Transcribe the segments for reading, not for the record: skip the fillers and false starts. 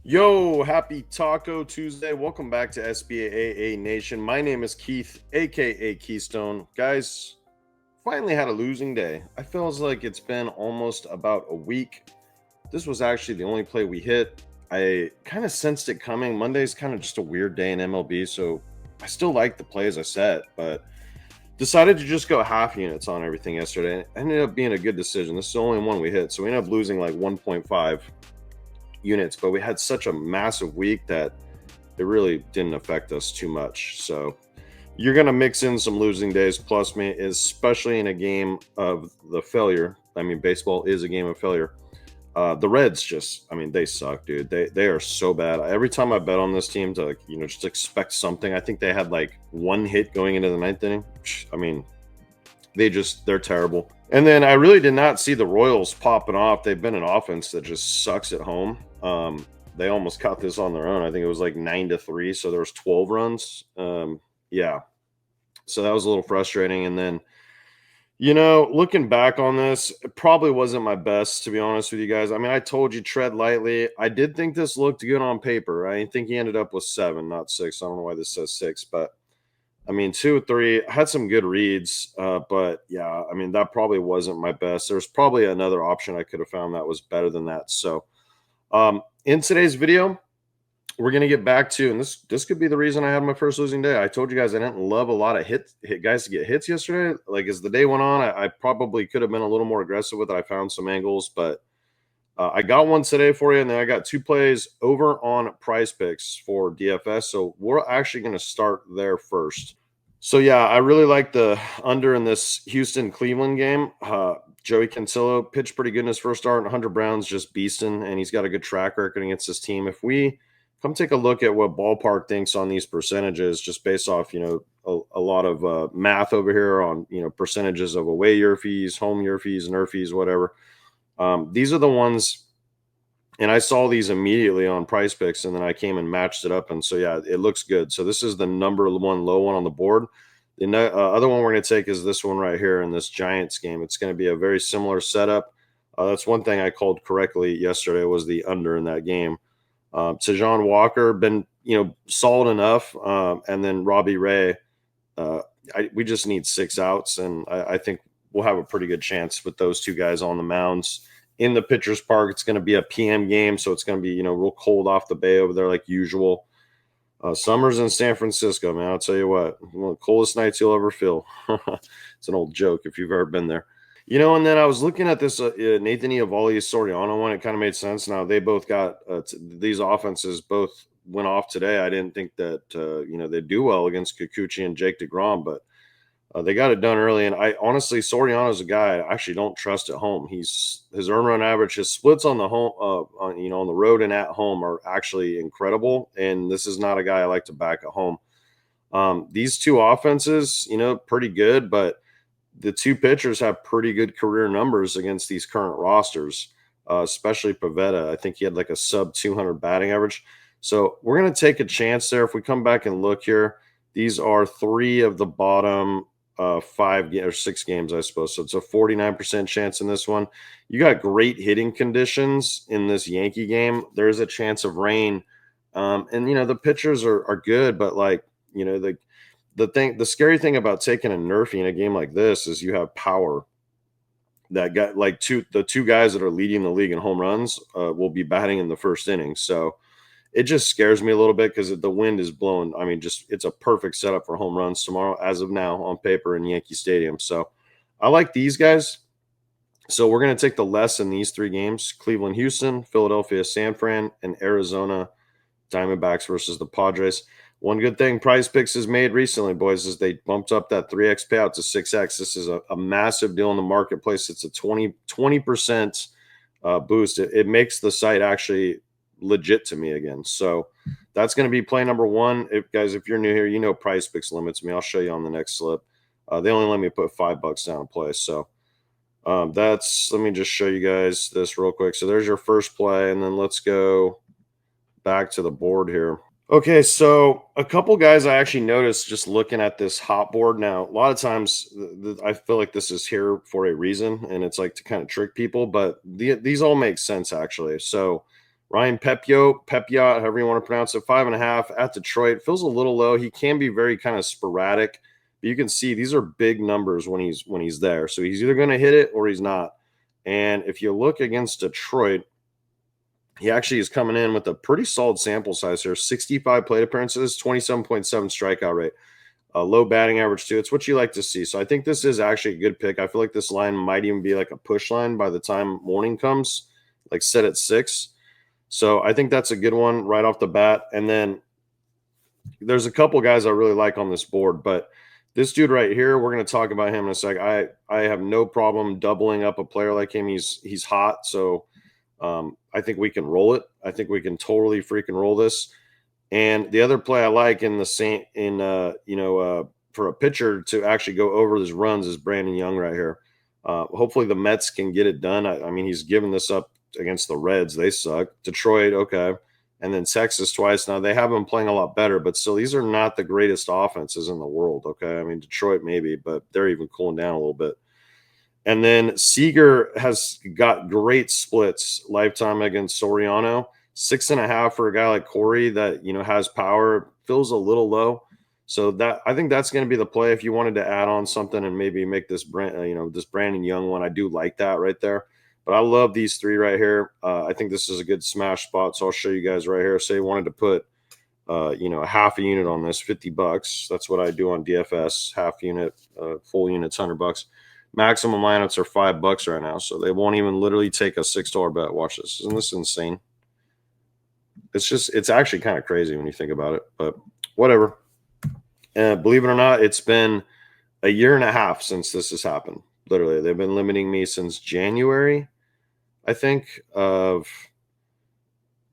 Yo, happy Taco Tuesday. Welcome back to SBAA Nation. My name is Keith, aka Keystone. Guys, finally had a losing day. I feels like it's been almost about a week. This was actually the only play we hit. I kind of sensed it coming. Monday's kind of just a weird day in MLB, so I still like the plays I set, but decided to just go half units on everything yesterday. It ended up being a good decision. This is the only one we hit, so we ended up losing like 1.5 units, but we had such a massive week that it really didn't affect us too much. So you're going to mix in some losing days plus me, especially in a game of the failure. I mean, baseball is a game of failure. The Reds just, I mean, they suck, dude. They are so bad. Every time I bet on this team to, just expect something. I think they had like one hit going into the ninth inning. I mean, they're terrible. And then I really did not see the Royals popping off. They've been an offense that just sucks at home. They almost caught this on their own. I think it was like 9-3, so there was 12 runs. Yeah, so that was a little frustrating. And then, looking back on this, it probably wasn't my best, to be honest with you guys. I mean, I told you tread lightly. I did think this looked good on paper. I think he ended up with 7, not 6. I don't know why this says 6, but I mean, 2 or 3 had some good reads, but yeah, I mean, that probably wasn't my best. There's probably another option I could have found that was better than that. So, in today's video, we're gonna get back to, and this could be the reason I had my first losing day. I told you guys I didn't love a lot of hit guys to get hits yesterday. Like as the day went on, I probably could have been a little more aggressive with it. I found some angles, but I got one today for you, and then I got 2 plays over on Price Picks for DFS. So we're actually going to start there first. So yeah, I really like the under in this Houston Cleveland game. Joey Cantillo pitched pretty good in his first start, and Hunter Brown's just beasting, and he's got a good track record against his team. If we come take a look at what Ballpark thinks on these percentages, just based off a lot of math over here on percentages of away year fees, home year fees, nerf fees, whatever. These are the ones, and I saw these immediately on Price Picks, and then I came and matched it up, and so yeah, it looks good. So this is the number one low one on the board. The other one we're going to take is this one right here in this Giants game. It's going to be a very similar setup. That's one thing I called correctly yesterday was the under in that game. Tejon Walker been solid enough, and then Robbie Ray. We just need 6 outs, and I think we'll have a pretty good chance with those 2 guys on the mounds in the pitcher's park. It's going to be a PM game, so it's going to be real cold off the bay over there like usual. Summers in San Francisco, man. I'll tell you what, one of the coldest nights you'll ever feel. It's an old joke if you've ever been there. And then I was looking at this Nathan Eovaldi Soriano one. It kind of made sense. Now they both got these offenses both went off today. I didn't think that they'd do well against Kikuchi and Jake DeGrom, but they got it done early. And I honestly, Soriano's a guy I actually don't trust at home. His earn run average, his splits on the home, on the road and at home are actually incredible. And this is not a guy I like to back at home. These 2 offenses, pretty good, but the 2 pitchers have pretty good career numbers against these current rosters, especially Pavetta. I think he had like a sub 200 batting average. So we're going to take a chance there. If we come back and look here, these are 3 of the bottom 5 or 6 games, I suppose. So it's a 49% chance in this one. You got great hitting conditions in this Yankee game. There's a chance of rain. And the pitchers are good, but like, the scary thing about taking a nerfie in a game like this is you have power. That got like the 2 guys that are leading the league in home runs will be batting in the first inning. So it just scares me a little bit because the wind is blowing. I mean, just it's a perfect setup for home runs tomorrow, as of now, on paper in Yankee Stadium. So I like these guys. So we're going to take the less in these 3 games: Cleveland, Houston, Philadelphia, San Fran, and Arizona Diamondbacks versus the Padres. One good thing Price Picks has made recently, boys, is they bumped up that 3x payout to 6x. This is a massive deal in the marketplace. It's a 20% boost. It makes the site actually legit to me again. So that's going to be play number 1. If you're new here, Price Picks limits me. I'll show you on the next slip. They only let me put $5 down a play. So let me just show you guys this real quick. So there's your first play, and then let's go back to the board here. Okay, so a couple guys I actually noticed just looking at this hot board. Now, a lot of times I feel like this is here for a reason, and it's like to kind of trick people, but these all make sense actually. So Ryan Pepiot, however you want to pronounce it, 5.5 at Detroit. Feels a little low. He can be very kind of sporadic, but you can see these are big numbers when he's there. So he's either going to hit it or he's not. And if you look against Detroit, he actually is coming in with a pretty solid sample size here. 65 plate appearances, 27.7 strikeout rate. Low batting average too. It's what you like to see. So I think this is actually a good pick. I feel like this line might even be like a push line by the time morning comes, like set at 6. So I think that's a good one right off the bat. And then there's a couple guys I really like on this board, but this dude right here, we're going to talk about him in a sec. I have no problem doubling up a player like him. He's hot, so I think we can roll it. I think we can totally freaking roll this. And the other play I like in the same for a pitcher to actually go over his runs is Brandon Young right here. Hopefully the Mets can get it done. I mean, he's given this up against the Reds. They suck. Detroit, okay. And then Texas twice. Now they have been playing a lot better, but still, these are not the greatest offenses in the world. Okay. I mean, Detroit maybe, but they're even cooling down a little bit. And then Seager has got great splits lifetime against Soriano. 6.5 for a guy like Corey that has power. Feels a little low. So that I think that's going to be the play if you wanted to add on something and maybe make this this Brandon Young one. I do like that right there. But I love these three right here. I think this is a good smash spot. So I'll show you guys right here. Say you wanted to put a half a unit on this, $50. That's what I do on DFS. Half unit, full unit's $100. Maximum lineups are $5 right now, so they won't even literally take a $6 bet. Watch this. Isn't this insane? It's actually kind of crazy when you think about it, but whatever. Believe it or not, it's been a year and a half since this has happened. Literally, they've been limiting me since January, I think, of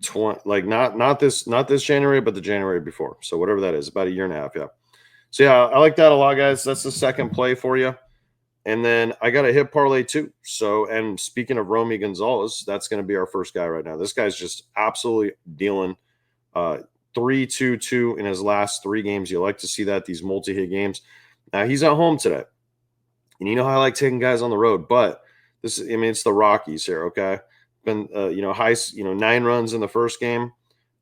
20. Like not this January, but the January before. So whatever that is, about a year and a half. Yeah. So yeah, I like that a lot, guys. That's the second play for you. And then I got a hit parlay too. So, and speaking of Romy Gonzalez, that's going to be our first guy right now. This guy's just absolutely dealing 3-2-2 in his last 3 games. You like to see that, these multi-hit games. Now he's at home today. And you know how I like taking guys on the road, but it's the Rockies here, okay? Been, 9 runs in the first game.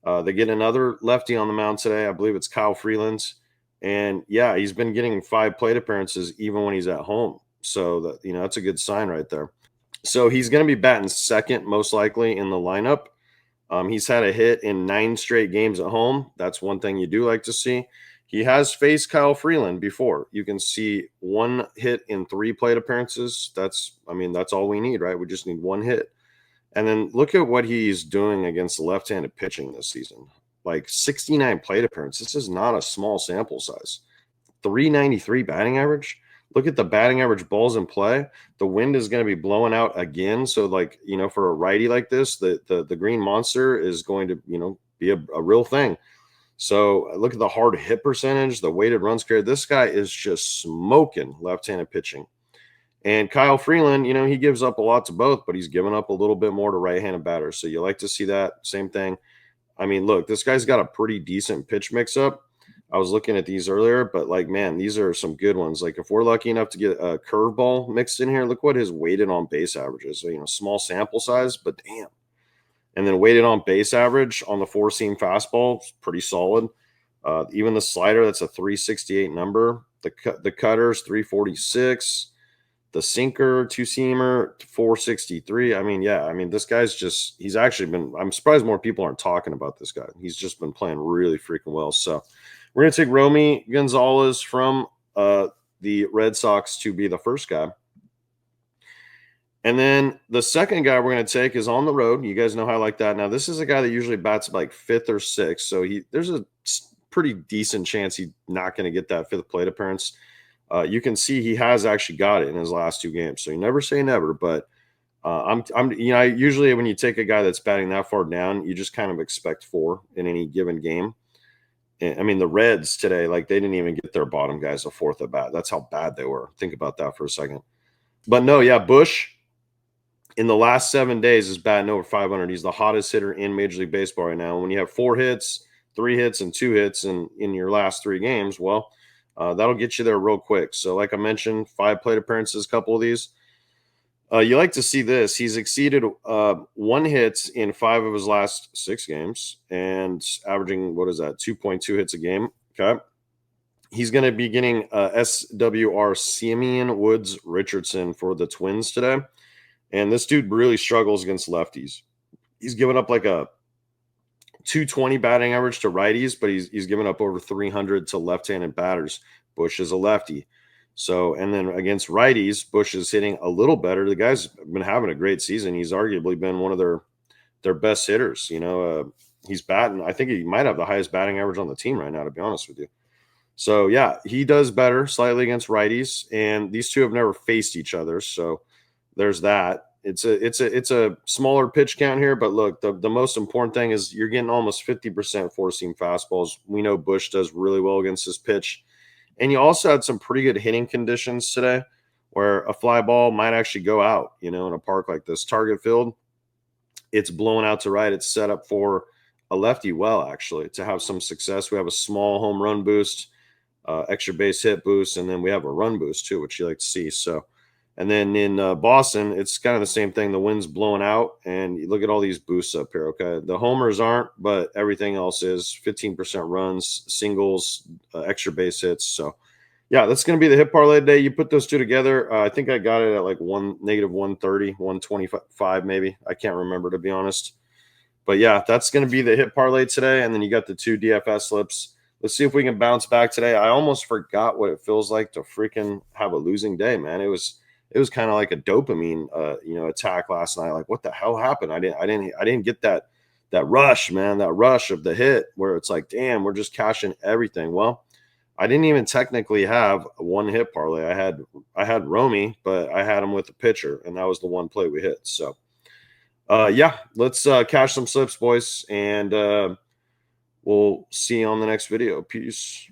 They get another lefty on the mound today. I believe it's Kyle Freeland. And yeah, he's been getting 5 plate appearances even when he's at home. So that's a good sign right there. So he's going to be batting second most likely in the lineup. He's had a hit in 9 straight games at home. That's one thing you do like to see. He has faced Kyle Freeland before. You can see 1 hit in 3 plate appearances. That's all we need, right? We just need 1 hit. And then look at what he's doing against left-handed pitching this season. Like 69 plate appearances. This is not a small sample size. 393 batting average. Look at the batting average balls in play. The wind is going to be blowing out again. So, for a righty like this, the green monster is going to, be a real thing. So look at the hard hit percentage, the weighted runs created. This guy is just smoking left-handed pitching. And Kyle Freeland, he gives up a lot to both, but he's given up a little bit more to right-handed batters. So you like to see that. Same thing. I mean, look, this guy's got a pretty decent pitch mix-up. I was looking at these earlier, but these are some good ones. Like if we're lucky enough to get a curveball mixed in here, look what his weighted on base average is. So, small sample size, but damn. And then weighted on base average on the 4-seam fastball, pretty solid. Even the slider, that's a 368 number. The cutter's 346. The sinker, 2-seamer, 463. This guy's he's actually been, I'm surprised more people aren't talking about this guy. He's just been playing really freaking well. So we're going to take Romy Gonzalez from the Red Sox to be the first guy. And then the second guy we're going to take is on the road. You guys know how I like that. Now, this is a guy that usually bats like 5th or 6th. So there's a pretty decent chance he's not going to get that 5th plate appearance. You can see he has actually got it in his last 2 games. So you never say never, but usually when you take a guy that's batting that far down, you just kind of expect 4 in any given game. I mean, the Reds today, they didn't even get their bottom guys a 4th at bat. That's how bad they were. Think about that for a second. But no, yeah, Bush in the last 7 days is batting over 500. He's the hottest hitter in Major League Baseball right now. When you have 4 hits, 3 hits, and 2 hits in your last 3 games, well, that'll get you there real quick. So like I mentioned, 5 plate appearances, a couple of these. You like to see this. He's exceeded 1 hit in 5 of his last 6 games and averaging, what is that, 2.2 hits a game. Okay. He's going to be getting SWR Simeon Woods Richardson for the Twins today. And this dude really struggles against lefties. He's given up like a 220 batting average to righties, but he's given up over 300 to left-handed batters. Bush is a lefty. So, and then against righties, Bush is hitting a little better. The guy's been having a great season. He's arguably been one of their best hitters. He's batting. I think he might have the highest batting average on the team right now, to be honest with you. So yeah, he does better slightly against righties, and these two have never faced each other. So there's that. It's a smaller pitch count here, but look, the most important thing is you're getting almost 50% four seam fastballs. We know Bush does really well against this pitch. And you also had some pretty good hitting conditions today where a fly ball might actually go out, in a park like this. Target field, it's blown out to right. It's set up for a lefty well, actually, to have some success. We have a small home run boost, extra base hit boost, and then we have a run boost too, which you like to see. So, and then in Boston, it's kind of the same thing. The wind's blowing out, and you look at all these boosts up here. Okay, the homers aren't, but everything else is 15% runs, singles, extra base hits. So, yeah, that's going to be the hit parlay today. You put those two together. I think I got it at like negative 130, 125, maybe. I can't remember, to be honest. But yeah, that's going to be the hit parlay today. And then you got the 2 DFS slips. Let's see if we can bounce back today. I almost forgot what it feels like to freaking have a losing day, man. It was kind of like a dopamine attack last night. Like, what the hell happened? I didn't get that rush, man, that rush of the hit where it's like, damn, we're just cashing everything. Well, I didn't even technically have a one hit parlay. I had Romy, but I had him with the pitcher, and that was the one play we hit. So yeah, let's cash some slips, boys, and we'll see you on the next video. Peace.